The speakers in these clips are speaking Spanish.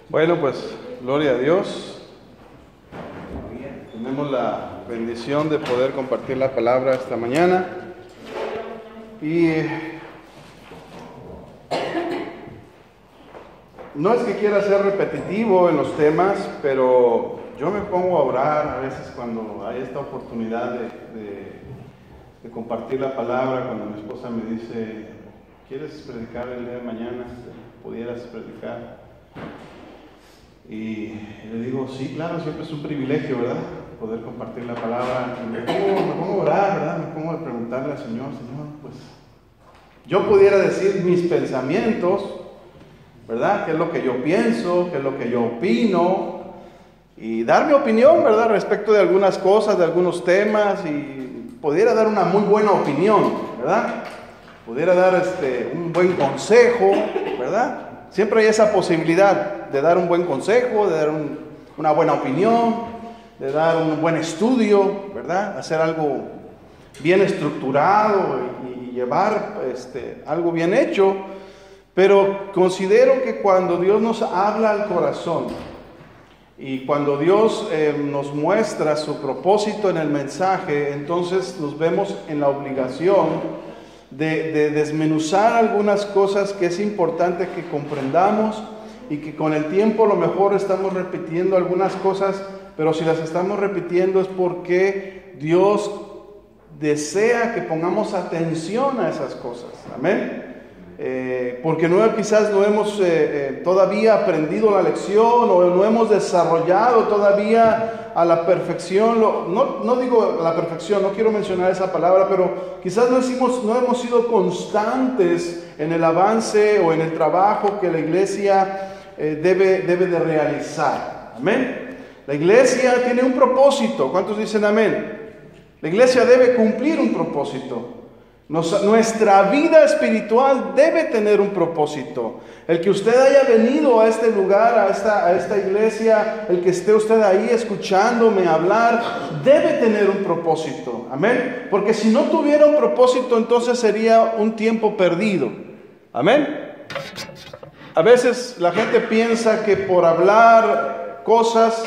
Bueno, pues gloria a Dios. Tenemos la bendición de poder compartir la palabra esta mañana. Y no es que quiera ser repetitivo en los temas, pero yo me pongo a orar a veces cuando hay esta oportunidad de compartir la palabra, cuando mi esposa me dice, ¿quieres predicar el día de mañana? ¿Pudieras predicar? Y le digo, sí, claro, siempre es un privilegio, ¿verdad? Poder compartir la palabra. Y me pongo a orar, ¿verdad? Me pongo a preguntarle al Señor, pues, yo pudiera decir mis pensamientos, ¿verdad? ¿Qué es lo que yo pienso? ¿Qué es lo que yo opino? Y dar mi opinión, ¿verdad? Respecto de algunas cosas, de algunos temas, y pudiera dar una muy buena opinión, ¿verdad? Pudiera dar un buen consejo, ¿verdad? Siempre hay esa posibilidad de dar un buen consejo, de dar una buena opinión, de dar un buen estudio, ¿verdad? Hacer algo bien estructurado y llevar algo bien hecho. Pero considero que cuando Dios nos habla al corazón y cuando Dios nos muestra su propósito en el mensaje, entonces nos vemos en la obligación de desmenuzar algunas cosas que es importante que comprendamos y que con el tiempo a lo mejor estamos repitiendo algunas cosas, pero si las estamos repitiendo es porque Dios desea que pongamos atención a esas cosas. Amén. Porque quizás no hemos todavía aprendido la lección o no hemos desarrollado todavía a la perfección, no digo a la perfección, no quiero mencionar esa palabra, pero quizás no hemos sido constantes en el avance o en el trabajo que la iglesia debe de realizar. Amén. La iglesia tiene un propósito. ¿Cuántos dicen amén? La iglesia debe cumplir un propósito. Nuestra vida espiritual debe tener un propósito. El que usted haya venido a este lugar, a esta iglesia, el que esté usted ahí escuchándome hablar, debe tener un propósito. Amén. Porque si no tuviera un propósito, entonces sería un tiempo perdido. Amén. A veces la gente piensa que por hablar cosas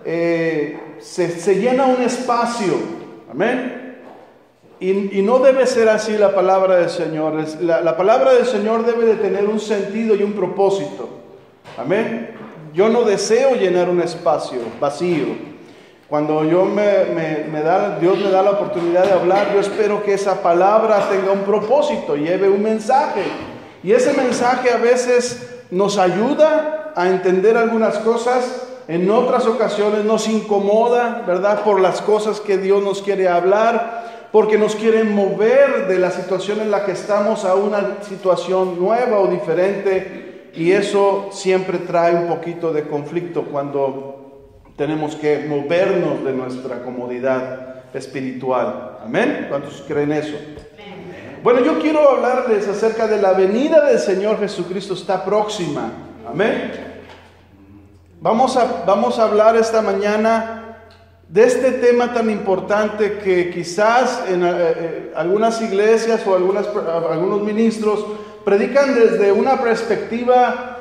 se llena un espacio. Amén. Y no debe ser así la palabra del Señor. La palabra del Señor debe de tener un sentido y un propósito. Amén. Yo no deseo llenar un espacio vacío. Cuando Dios me da la oportunidad de hablar, yo espero que esa palabra tenga un propósito, lleve un mensaje. Y ese mensaje a veces nos ayuda a entender algunas cosas. En otras ocasiones nos incomoda, ¿verdad? Por las cosas que Dios nos quiere hablar, porque nos quieren mover de la situación en la que estamos a una situación nueva o diferente, y eso siempre trae un poquito de conflicto cuando tenemos que movernos de nuestra comodidad espiritual. ¿Amén? ¿Cuántos creen eso? Bueno, yo quiero hablarles acerca de la venida del Señor Jesucristo. Está próxima. Amén. Vamos a hablar esta mañana de este tema tan importante que quizás en algunas iglesias o algunos ministros predican desde una perspectiva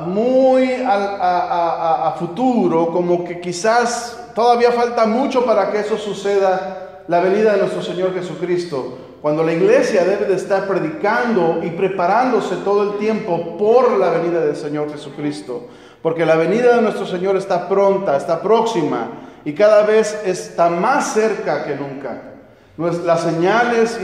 muy a futuro, como que quizás todavía falta mucho para que eso suceda, la venida de nuestro Señor Jesucristo, cuando la iglesia debe de estar predicando y preparándose todo el tiempo por la venida del Señor Jesucristo. Porque la venida de nuestro Señor está pronta, está próxima y cada vez está más cerca que nunca. Las señales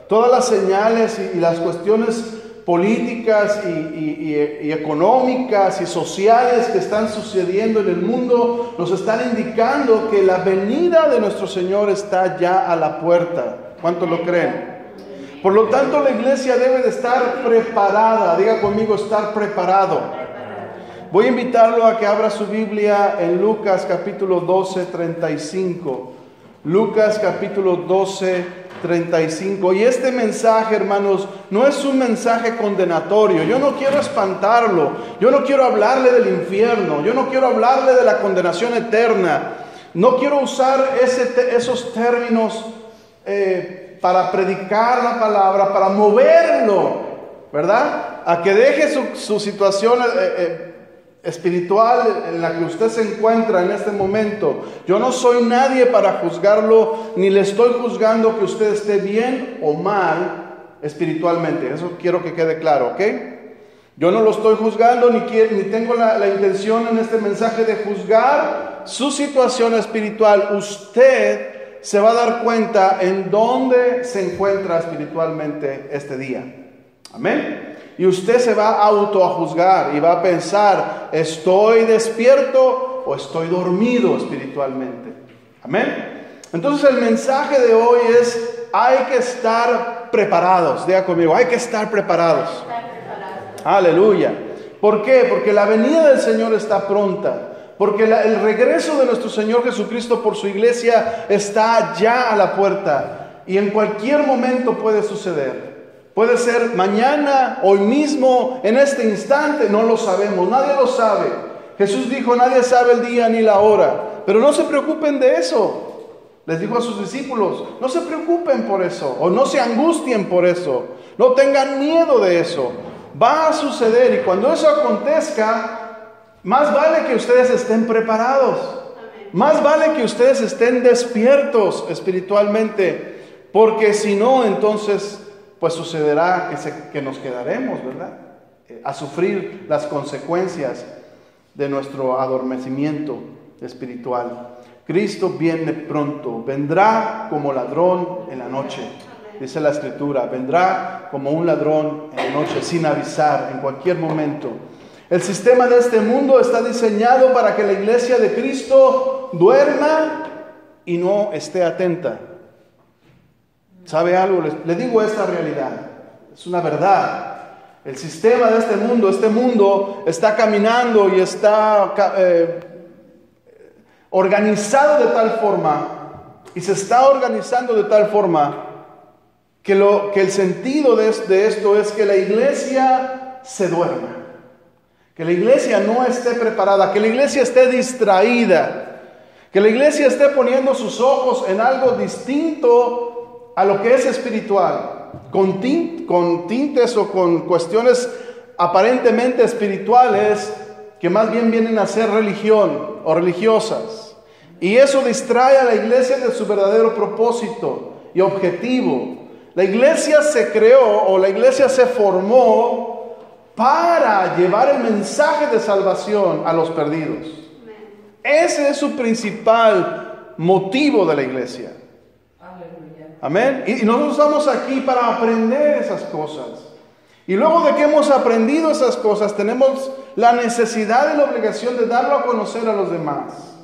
todas las señales y las cuestiones políticas y económicas y sociales que están sucediendo en el mundo nos están indicando que la venida de nuestro Señor está ya a la puerta. ¿Cuántos lo creen? Por lo tanto, la iglesia debe de estar preparada. Diga conmigo, estar preparado. Voy a invitarlo a que abra su Biblia en Lucas capítulo 12, 35. Lucas capítulo 12, 35. Y este mensaje, hermanos, no es un mensaje condenatorio. Yo no quiero espantarlo. Yo no quiero hablarle del infierno. Yo no quiero hablarle de la condenación eterna. No quiero usar esos términos para predicar la palabra, para moverlo ¿verdad? A que deje su situación espiritual en la que usted se encuentra en este momento. Yo no soy nadie para juzgarlo, ni le estoy juzgando que usted esté bien o mal espiritualmente. Eso quiero que quede claro, ¿ok? Yo no lo estoy juzgando, ni tengo la intención en este mensaje de juzgar su situación espiritual. Usted se va a dar cuenta en dónde se encuentra espiritualmente este día. Amén. Y usted se va a autojuzgar y va a pensar, ¿estoy despierto o estoy dormido espiritualmente? Amén. Entonces el mensaje de hoy es, hay que estar preparados. Diga conmigo, hay que estar preparados. Aleluya. ¿Por qué? Porque la venida del Señor está pronta. Porque el regreso de nuestro Señor Jesucristo por su iglesia está ya a la puerta. Y en cualquier momento puede suceder. Puede ser mañana, hoy mismo, en este instante, no lo sabemos, nadie lo sabe. Jesús dijo, nadie sabe el día ni la hora, pero no se preocupen de eso. Les dijo a sus discípulos, no se preocupen por eso, o no se angustien por eso, no tengan miedo de eso. Va a suceder, y cuando eso acontezca, más vale que ustedes estén preparados, más vale que ustedes estén despiertos espiritualmente, porque si no, entonces pues sucederá que nos quedaremos, ¿verdad? A sufrir las consecuencias de nuestro adormecimiento espiritual. Cristo viene pronto, vendrá como ladrón en la noche, dice la Escritura, vendrá como un ladrón en la noche, sin avisar, en cualquier momento. El sistema de este mundo está diseñado para que la iglesia de Cristo duerma y no esté atenta. ¿Sabe algo? Le digo esta realidad, es una verdad. El sistema de este mundo está caminando y está organizado de tal forma, y se está organizando de tal forma, que el sentido de esto es que la iglesia se duerma, que la iglesia no esté preparada, que la iglesia esté distraída, que la iglesia esté poniendo sus ojos en algo distinto a lo que es espiritual, con tintes o con cuestiones aparentemente espirituales que más bien vienen a ser religión o religiosas. Y eso distrae a la iglesia de su verdadero propósito y objetivo. La iglesia se creó o la iglesia se formó para llevar el mensaje de salvación a los perdidos. Ese es su principal motivo de la iglesia. Amén. Y nosotros estamos aquí para aprender esas cosas. Y luego de que hemos aprendido esas cosas, tenemos la necesidad y la obligación de darlo a conocer a los demás.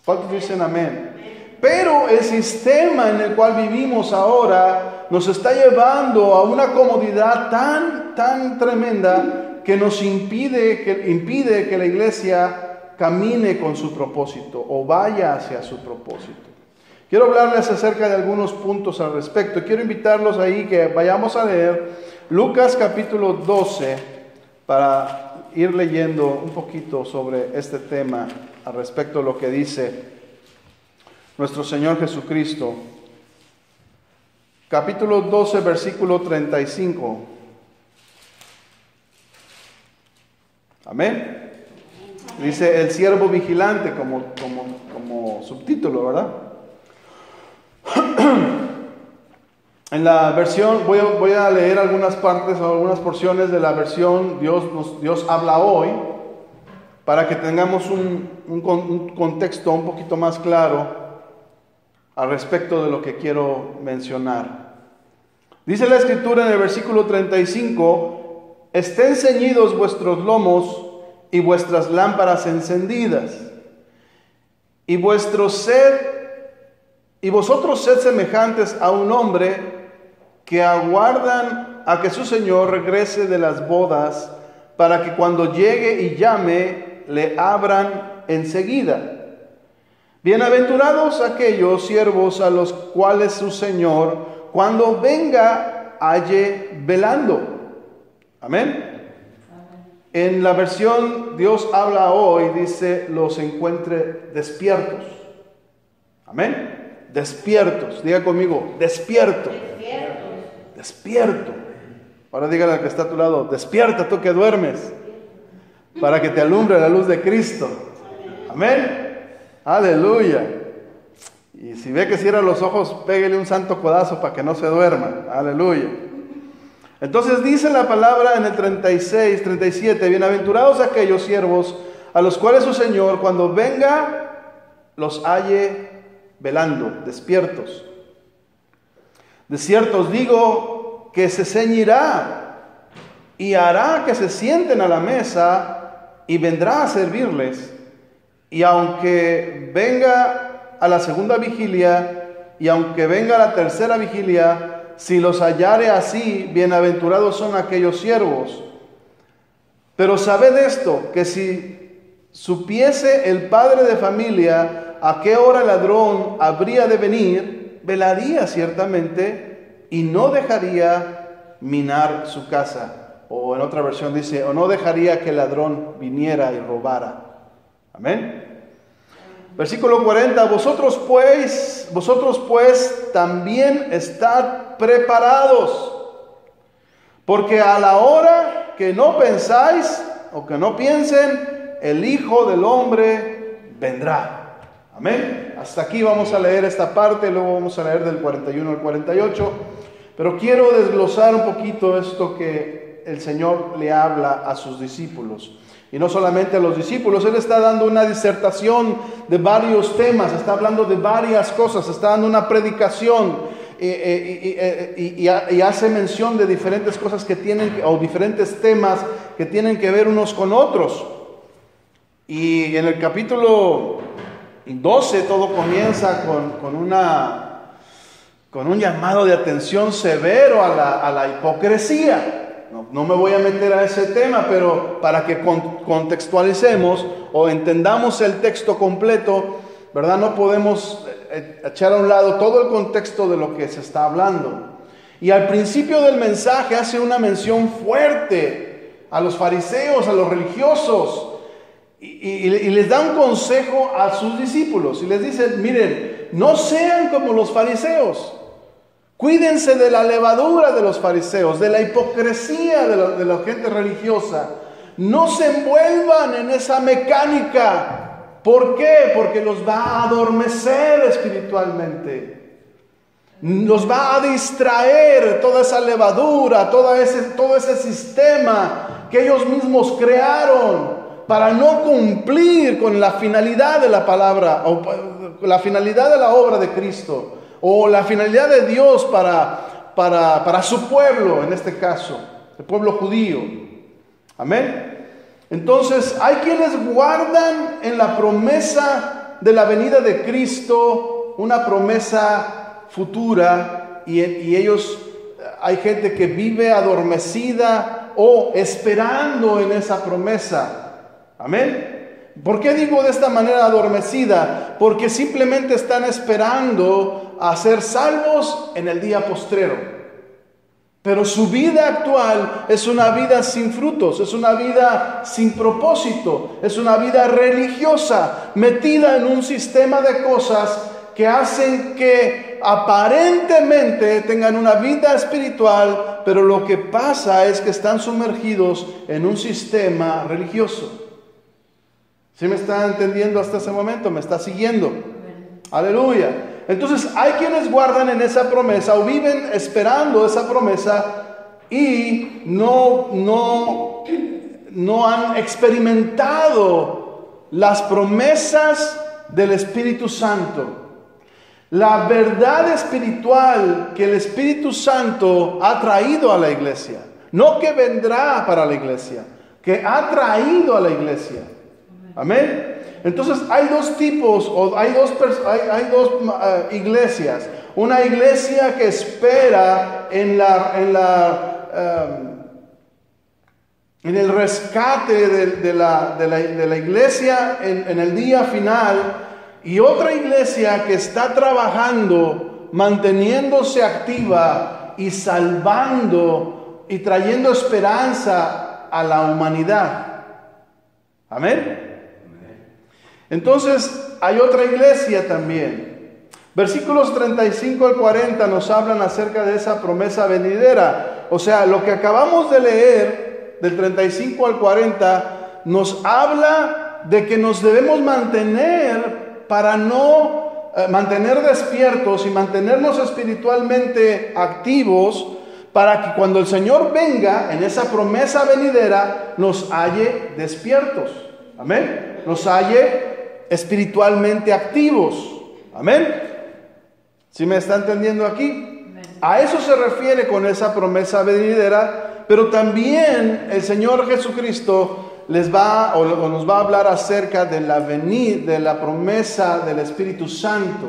¿Cuántos dicen amén? Pero el sistema en el cual vivimos ahora nos está llevando a una comodidad tan tremenda que nos impide que la iglesia camine con su propósito o vaya hacia su propósito. Quiero hablarles acerca de algunos puntos al respecto. Quiero invitarlos ahí que vayamos a leer Lucas capítulo 12 para ir leyendo un poquito sobre este tema al respecto de lo que dice nuestro Señor Jesucristo. Capítulo 12, versículo 35. Amén. Dice el siervo vigilante como subtítulo, ¿verdad? En la versión, voy a leer algunas partes o algunas porciones de la versión Dios habla hoy, para que tengamos un contexto un poquito más claro al respecto de lo que quiero mencionar. Dice la Escritura en el versículo 35, estén ceñidos vuestros lomos y vuestras lámparas encendidas, y vosotros sed semejantes a un hombre que aguardan a que su Señor regrese de las bodas, para que cuando llegue y llame, le abran enseguida. Bienaventurados aquellos siervos a los cuales su Señor, cuando venga, halle velando. Amén. En la versión Dios habla hoy, dice, los encuentre despiertos. Amén. Despiertos. Diga conmigo, despierto. Despierto. Ahora dígale al que está a tu lado, despierta tú que duermes, para que te alumbre la luz de Cristo. Amén. Aleluya. Y si ve que cierra los ojos, pégale un santo codazo para que no se duerma. Aleluya. Entonces dice la palabra en el 36, 37, bienaventurados aquellos siervos a los cuales su Señor cuando venga los halle velando, despiertos. De cierto os digo que se ceñirá y hará que se sienten a la mesa y vendrá a servirles. Y aunque venga a la segunda vigilia y aunque venga a la tercera vigilia, si los hallare así, bienaventurados son aquellos siervos. Pero sabed esto, que si supiese el padre de familia a qué hora el ladrón habría de venir, velaría ciertamente y no dejaría minar su casa. O en otra versión dice, o no dejaría que el ladrón viniera y robara. Amén. Versículo 40, vosotros pues también estad preparados, porque a la hora que no pensáis o que no piensen, el Hijo del Hombre vendrá. Amén. Hasta aquí vamos a leer esta parte, luego vamos a leer del 41 al 48, pero quiero desglosar un poquito esto que el Señor le habla a sus discípulos. Y no solamente a los discípulos, Él está dando una disertación de varios temas, está hablando de varias cosas, está dando una predicación y hace mención de diferentes cosas que tienen, o diferentes temas que tienen que ver unos con otros. Y en el capítulo 12 todo comienza con un llamado de atención severo a la hipocresía. No me voy a meter a ese tema, pero para que contextualicemos o entendamos el texto completo, ¿verdad? No podemos echar a un lado todo el contexto de lo que se está hablando. Y al principio del mensaje hace una mención fuerte a los fariseos, a los religiosos, y les da un consejo a sus discípulos. Y les dice, miren, no sean como los fariseos. Cuídense de la levadura de los fariseos, de la hipocresía de la gente religiosa. No se envuelvan en esa mecánica. ¿Por qué? Porque los va a adormecer espiritualmente. Los va a distraer toda esa levadura, todo ese sistema que ellos mismos crearon para no cumplir con la finalidad de la palabra, o la finalidad de la obra de Cristo. O la finalidad de Dios para su pueblo, en este caso, el pueblo judío. Amén. Entonces, hay quienes guardan en la promesa de la venida de Cristo una promesa futura, y ellos, hay gente que vive adormecida o esperando en esa promesa. Amén. ¿Por qué digo de esta manera adormecida? Porque simplemente están esperando a ser salvos en el día postrero. Pero su vida actual es una vida sin frutos, es una vida sin propósito, es una vida religiosa, metida en un sistema de cosas que hacen que aparentemente tengan una vida espiritual, pero lo que pasa es que están sumergidos en un sistema religioso. ¿Sí me está entendiendo hasta ese momento? ¿Me está siguiendo? Aleluya. Entonces hay quienes guardan en esa promesa o viven esperando esa promesa y no han experimentado las promesas del Espíritu Santo. La verdad espiritual que el Espíritu Santo ha traído a la iglesia. No que vendrá para la iglesia, que ha traído a la iglesia. Amén. Entonces hay dos tipos, o hay dos iglesias. Una iglesia que espera en el rescate de la iglesia en el día final, y otra iglesia que está trabajando, manteniéndose activa y salvando y trayendo esperanza a la humanidad. Amén. Entonces, hay otra iglesia también. Versículos 35 al 40 nos hablan acerca de esa promesa venidera. O sea, lo que acabamos de leer, del 35 al 40, nos habla de que nos debemos mantener para no mantener despiertos y mantenernos espiritualmente activos, para que cuando el Señor venga en esa promesa venidera nos halle despiertos. Amén. Nos halle espiritualmente activos. Amén. ¿Sí me está entendiendo aquí? A eso se refiere con esa promesa venidera, pero también el Señor Jesucristo nos va a hablar acerca de la promesa del Espíritu Santo.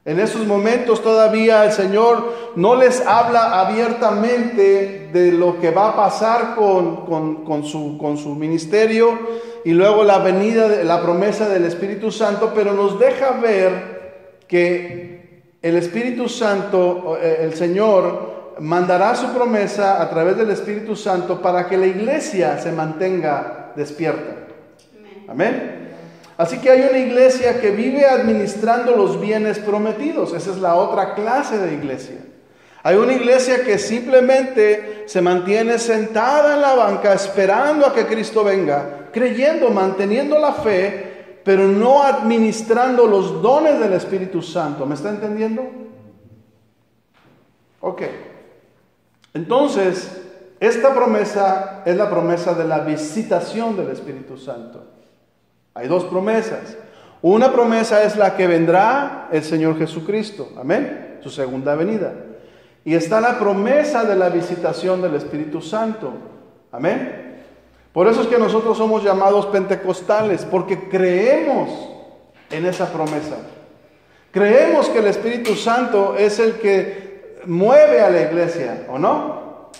En esos momentos todavía el Señor no les habla abiertamente de lo que va a pasar con su ministerio y luego la venida, la promesa del Espíritu Santo, pero nos deja ver que el Espíritu Santo, el Señor, mandará su promesa a través del Espíritu Santo para que la iglesia se mantenga despierta. Amén. Así que hay una iglesia que vive administrando los bienes prometidos. Esa es la otra clase de iglesia. Hay una iglesia que simplemente se mantiene sentada en la banca esperando a que Cristo venga, creyendo, manteniendo la fe, pero no administrando los dones del Espíritu Santo. ¿Me está entendiendo? Ok. Entonces, esta promesa es la promesa de la visitación del Espíritu Santo. Hay dos promesas. Una promesa es la que vendrá el Señor Jesucristo. Amén. Su segunda venida. Y está la promesa de la visitación del Espíritu Santo. Amén. Por eso es que nosotros somos llamados pentecostales, porque creemos en esa promesa. Creemos que el Espíritu Santo es el que mueve a la iglesia, ¿o no?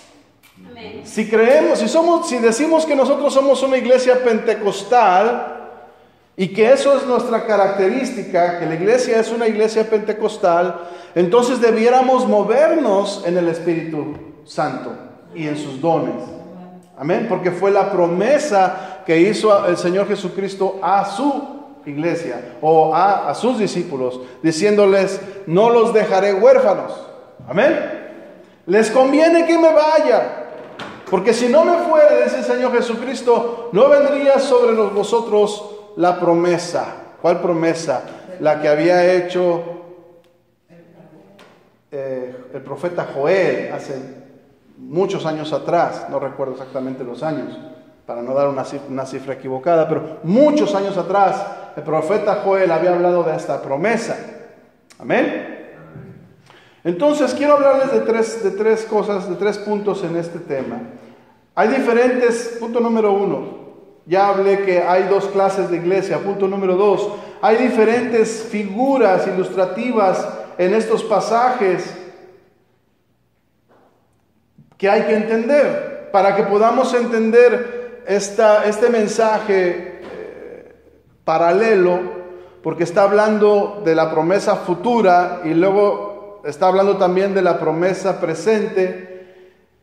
Amén. Si creemos, si decimos que nosotros somos una iglesia pentecostal, y que eso es nuestra característica, que la iglesia es una iglesia pentecostal, entonces debiéramos movernos en el Espíritu Santo y en sus dones. Amén, porque fue la promesa que hizo el Señor Jesucristo a su iglesia o a sus discípulos, diciéndoles: no los dejaré huérfanos. Amén. Les conviene que me vaya, porque si no me fuera, dice el Señor Jesucristo, no vendría sobre vosotros la promesa. ¿Cuál promesa? La que había hecho el profeta Joel hace muchos años atrás. No recuerdo exactamente los años, para no dar una cifra equivocada, pero muchos años atrás el profeta Joel había hablado de esta promesa. Amén. Entonces quiero hablarles de tres cosas, de 3 puntos en este tema. Hay diferentes. Punto número 1. Ya hablé que hay 2 clases de iglesia. Punto número 2. Hay diferentes figuras ilustrativas en estos pasajes que hay que entender para que podamos entender este mensaje paralelo, porque está hablando de la promesa futura y luego está hablando también de la promesa presente.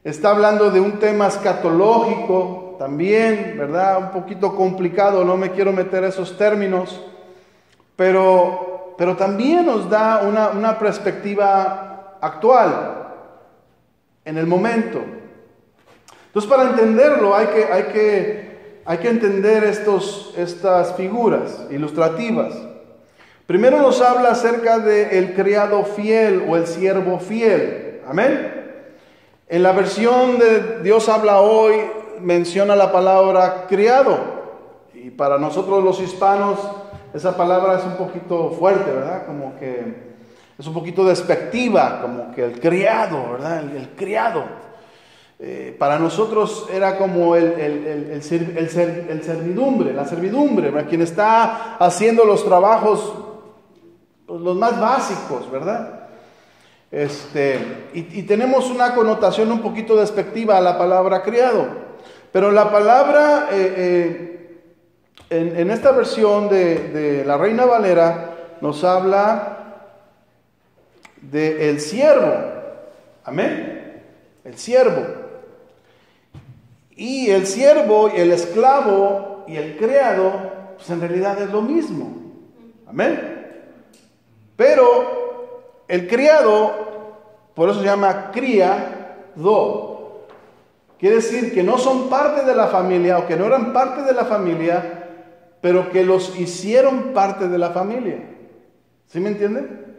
Está hablando de un tema escatológico también, ¿verdad? Un poquito complicado, no me quiero meter esos términos, pero también nos da una perspectiva actual, en el momento. Entonces, para entenderlo hay que entender estas figuras ilustrativas. Primero nos habla acerca del criado fiel o el siervo fiel. Amén. En la versión de Dios habla hoy, menciona la palabra criado, y para nosotros los hispanos esa palabra es un poquito fuerte, ¿verdad? Como que es un poquito despectiva, como que el criado, ¿verdad? El criado. Para nosotros era como el servidumbre, la servidumbre, ¿verdad? Quien está haciendo los trabajos, pues, los más básicos, ¿verdad? Y tenemos una connotación un poquito despectiva a la palabra criado. Pero la palabra, en esta versión de la Reina Valera, nos habla de el siervo. Amén. El siervo. Y el siervo, el esclavo y el criado, pues en realidad es lo mismo. Amén. Pero el criado, por eso se llama cría, Quiere decir que no son parte de la familia o que no eran parte de la familia, pero que los hicieron parte de la familia. ¿Sí me entienden?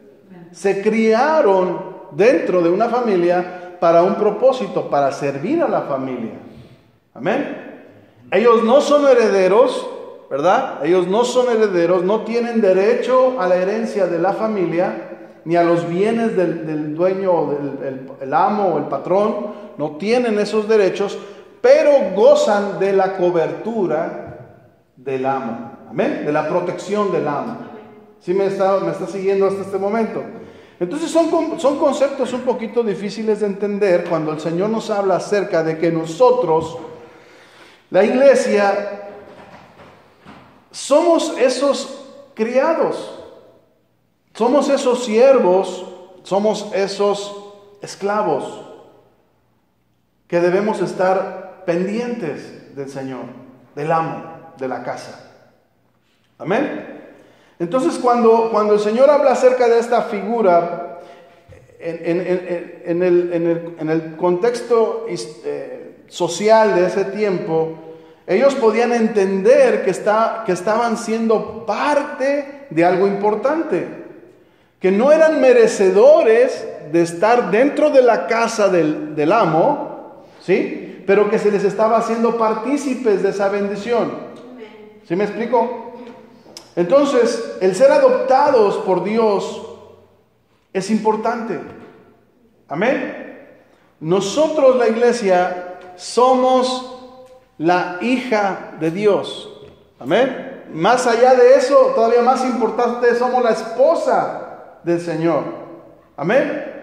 Se criaron dentro de una familia para un propósito, para servir a la familia. Amén. Ellos no son herederos, ¿verdad? Ellos no son herederos, no tienen derecho a la herencia de la familia, ni a los bienes del dueño, el amo o el patrón. No tienen esos derechos, pero gozan de la cobertura del amo. Amén. De la protección del amo. ¿Sí me está siguiendo hasta este momento? Entonces son conceptos un poquito difíciles de entender cuando el Señor nos habla acerca de que nosotros, la iglesia, somos esos criados, somos esos siervos, somos esos esclavos que debemos estar pendientes del Señor, del amo, de la casa. Amén. Entonces cuando el Señor habla acerca de esta figura, en el contexto social de ese tiempo, ellos podían entender que estaban siendo parte de algo importante, que no eran merecedores de estar dentro de la casa del amo, ¿sí? Pero que se les estaba haciendo partícipes de esa bendición. ¿Sí me explico? Entonces, el ser adoptados por Dios es importante. Amén. Nosotros, la iglesia, somos la hija de Dios. Amén. Más allá de eso, todavía más importante, somos la esposa del Señor. Amén.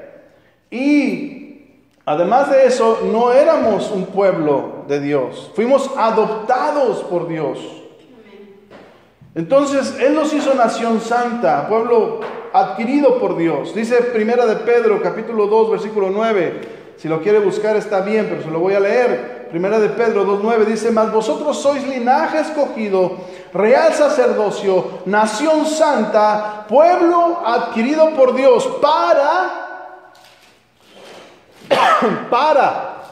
Y además de eso, no éramos un pueblo de Dios. Fuimos adoptados por Dios. Entonces, Él nos hizo nación santa, pueblo adquirido por Dios. Dice Primera de Pedro, capítulo 2, versículo 9. Si lo quiere buscar está bien, pero se lo voy a leer. Primera de Pedro 2:9 dice: mas vosotros sois linaje escogido, real sacerdocio, nación santa, pueblo adquirido por Dios,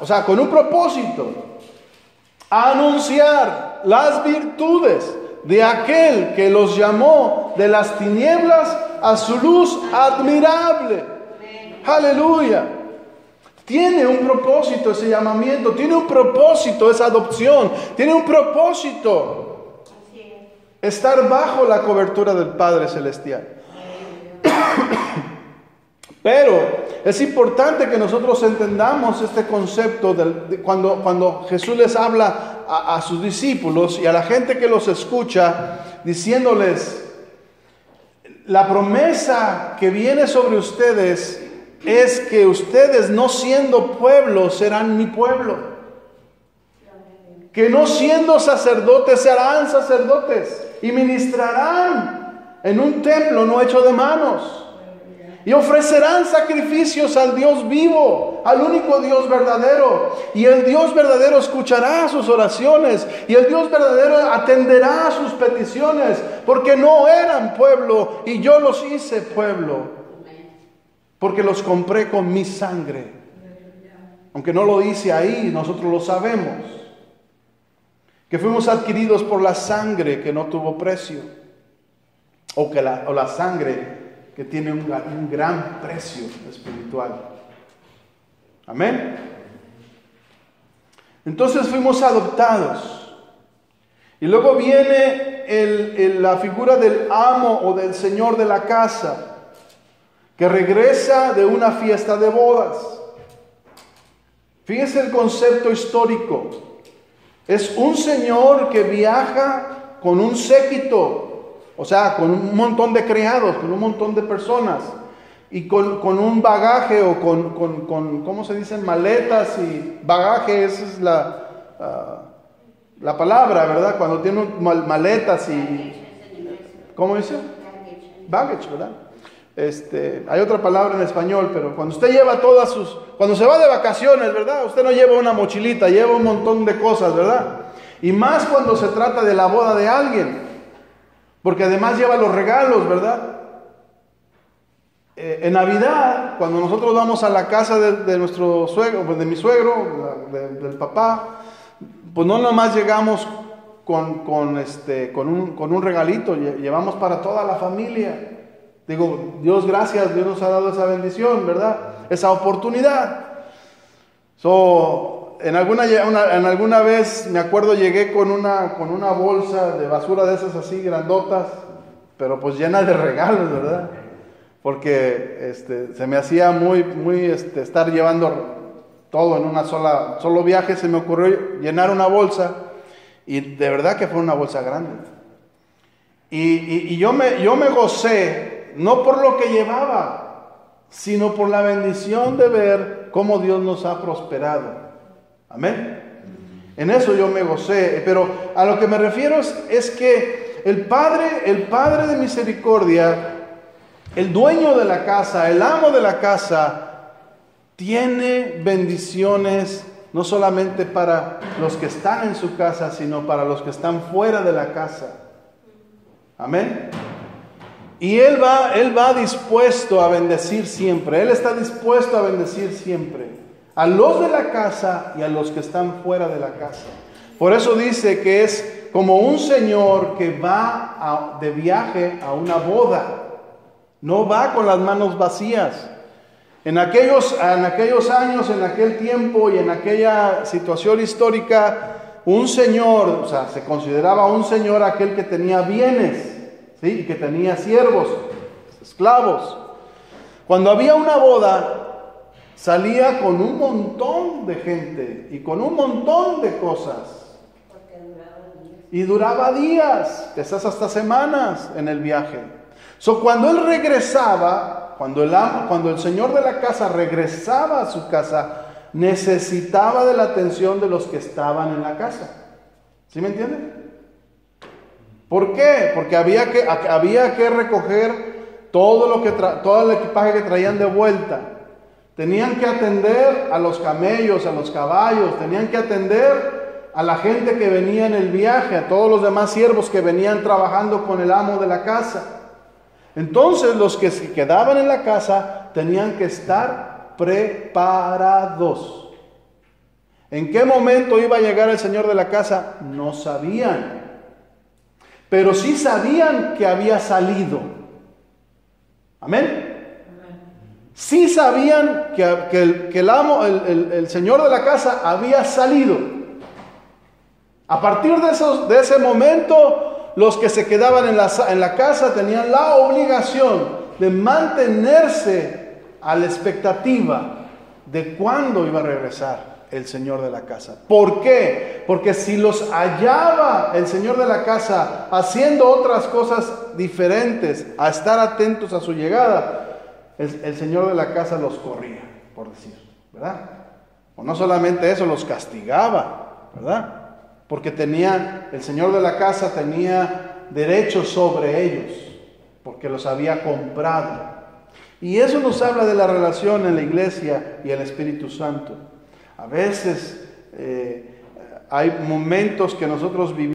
o sea, con un propósito, anunciar las virtudes de aquel que los llamó de las tinieblas a su luz admirable. Aleluya. Tiene un propósito ese llamamiento, tiene un propósito esa adopción, tiene un propósito estar bajo la cobertura del Padre Celestial. Pero es importante que nosotros entendamos este concepto cuando Jesús les habla a sus discípulos y a la gente que los escucha, diciéndoles: la promesa que viene sobre ustedes es que ustedes, no siendo pueblo, serán mi pueblo. Que no siendo sacerdotes, serán sacerdotes y ministrarán en un templo no hecho de manos. Y ofrecerán sacrificios al Dios vivo, al único Dios verdadero. Y el Dios verdadero escuchará sus oraciones. Y el Dios verdadero atenderá sus peticiones. Porque no eran pueblo y yo los hice pueblo. Porque los compré con mi sangre. Aunque no lo dice ahí, nosotros lo sabemos. Que fuimos adquiridos por la sangre que no tuvo precio. O la sangre que tiene un gran precio espiritual. Amén. Entonces fuimos adoptados. Y luego viene la figura del amo o del señor de la casa, que regresa de una fiesta de bodas. Fíjense el concepto histórico. Es un señor que viaja con un séquito. O sea, con un montón de criados, con un montón de personas. Y con un bagaje o con ¿cómo se dicen? Maletas y bagaje, esa es la palabra, ¿verdad? Cuando tiene maletas y... ¿Cómo dice? Baggage, ¿verdad? Hay otra palabra en español, pero cuando usted lleva cuando se va de vacaciones, ¿verdad? Usted no lleva una mochilita, lleva un montón de cosas, ¿verdad? Y más cuando se trata de la boda de alguien. Porque además lleva los regalos, ¿verdad? en Navidad, cuando nosotros vamos a la casa de nuestro suegro, pues de mi suegro, del papá, pues no nomás llegamos con un regalito, llevamos para toda la familia. Digo, Dios gracias, Dios nos ha dado esa bendición, ¿verdad? Esa oportunidad. En alguna vez, me acuerdo, llegué con una bolsa de basura de esas así grandotas, pero pues llena de regalos, ¿verdad? Porque se me hacía muy estar llevando todo en solo viaje. Se me ocurrió llenar una bolsa, y de verdad que fue una bolsa grande. Y yo me gocé, no por lo que llevaba, sino por la bendición de ver cómo Dios nos ha prosperado. Amén. En eso yo me gocé, pero a lo que me refiero es que el Padre de misericordia, el dueño de la casa, el amo de la casa, tiene bendiciones no solamente para los que están en su casa, sino para los que están fuera de la casa. Amén. Y Él va dispuesto a bendecir siempre. Él está dispuesto a bendecir siempre a los de la casa y a los que están fuera de la casa. Por eso dice que es como un señor que va de viaje a una boda. No va con las manos vacías. En aquellos años, en aquel tiempo y en aquella situación histórica, un señor, se consideraba un señor aquel que tenía bienes, ¿sí? Y que tenía siervos, esclavos. Cuando había una boda, salía con un montón de gente y con un montón de cosas. Y duraba días, quizás hasta semanas en el viaje. Cuando él regresaba, cuando el señor de la casa regresaba a su casa, necesitaba de la atención de los que estaban en la casa. ¿Sí me entienden? ¿Por qué? Porque había que recoger todo el equipaje que traían de vuelta. Tenían que atender a los camellos, a los caballos, tenían que atender a la gente que venía en el viaje, a todos los demás siervos que venían trabajando con el amo de la casa. Entonces los que se quedaban en la casa tenían que estar preparados. ¿En qué momento iba a llegar el señor de la casa? No sabían. Pero sí sabían que había salido. ¿Amén? Sí sabían que el amo, el señor de la casa había salido. A partir de ese momento, los que se quedaban en la casa tenían la obligación de mantenerse a la expectativa de cuándo iba a regresar el señor de la casa. ¿Por qué? Porque si los hallaba el señor de la casa haciendo otras cosas diferentes a estar atentos a su llegada, el señor de la casa los corría, por decir, ¿verdad? O no solamente eso, los castigaba, ¿verdad? Porque el señor de la casa tenía derechos sobre ellos, porque los había comprado. Y eso nos habla de la relación en la iglesia y el Espíritu Santo. A veces hay momentos que nosotros vivimos